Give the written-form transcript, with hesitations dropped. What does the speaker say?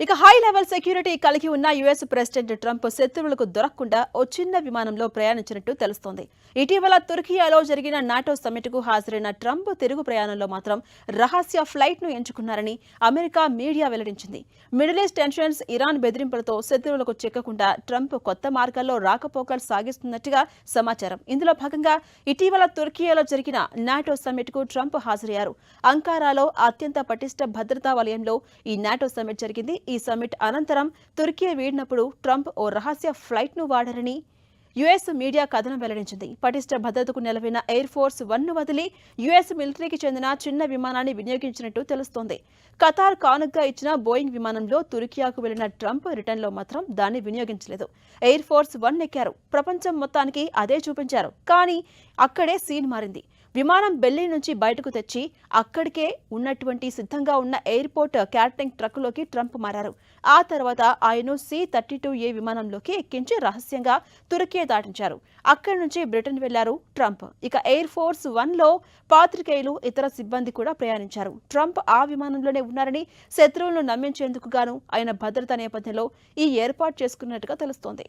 ఇక high level security కలిగి ఉన్న యుఎస్ ప్రెసిడెంట్ ట్రంప్ శత్రువులకు దొరకకుండా ఓ చిన్న విమానంలో ప్రయాణించినట్టు తెలుస్తోంది. ఇటీవల తుర్కియాలో జరిగిన నాటో సమ్మిట్కు హాజరైన ట్రంప్ తిరుగు ప్రయాణంలో మాత్రం రహస్య ఫ్లైట్ ను ఎంచుకున్నారని అమెరికా మీడియా వెల్లడించింది. మిడిల్ ఈస్ట్ టెన్షన్స్, ఇరాన్ బెదిరింపులతో శత్రువులకు చిక్కకుండా ట్రంప్ కొత్త మార్గాల్లో రాకపోకలు సాగిస్తున్నట్టుగా సమాచారం. ఇందులో భాగంగా ఇటీవల తుర్కియాలో జరిగిన నాటో సమ్మిట్కు ట్రంప్ హాజరయ్యారు. అంకారాలో అత్యంత పటిష్ట భద్రతా వలయంలో ఈ నాటో సమ్మిట్ జరిగింది. ఈ సమ్మిట్ అనంతరం తుర్కీ వీడినప్పుడు ట్రంప్ ఓ రహస్య ఫ్లైట్ ను వాడారని యుఎస్ మీడియా కథనం వెల్లడించింది. పటిష్ట భద్రతకు నెలవైన ఎయిర్ ఫోర్స్ 1 ను వదిలి యుఎస్ మిలిటరీకి చెందిన చిన్న విమానాన్ని వినియోగించినట్టు తెలుస్తోంది. ఖతార్ కానుగ్గా ఇచ్చిన బోయింగ్ విమానంలో తుర్కియాకు వెళ్లిన ట్రంప్ రిటర్న్లో మాత్రం దాన్ని వినియోగించలేదు. ఎయిర్ ఫోర్స్ 1 ఎక్కారు. ప్రపంచం మొత్తానికి అదే చూపించారు. కానీ అక్కడే సీన్ మారింది. విమానం బెల్లీ నుంచి బయటకు తెచ్చి అక్కడికే ఉన్నటువంటి సిద్ధంగా ఉన్న ఎయిర్పోర్ట్ క్యాటరింగ్ ట్రక్కులోకి ట్రంప్ మారారు. ఆ తర్వాత ఆయన C-32A విమానంలోకి ఎక్కించి రహస్యంగా తుర్కీ దాటించారు. అక్కడి నుంచి బ్రిటన్ వెళ్లారు ట్రంప్. ఇక ఎయిర్ ఫోర్స్ 1లో పాత్రికేయులు, ఇతర సిబ్బంది కూడా ప్రయాణించారు. ట్రంప్ ఆ విమానంలోనే ఉన్నారని, శత్రువులను నమ్మించేందుకు గాను ఆయన భద్రతా నేపథ్యంలో ఈ ఏర్పాటు చేసుకున్నట్టుగా తెలుస్తోంది.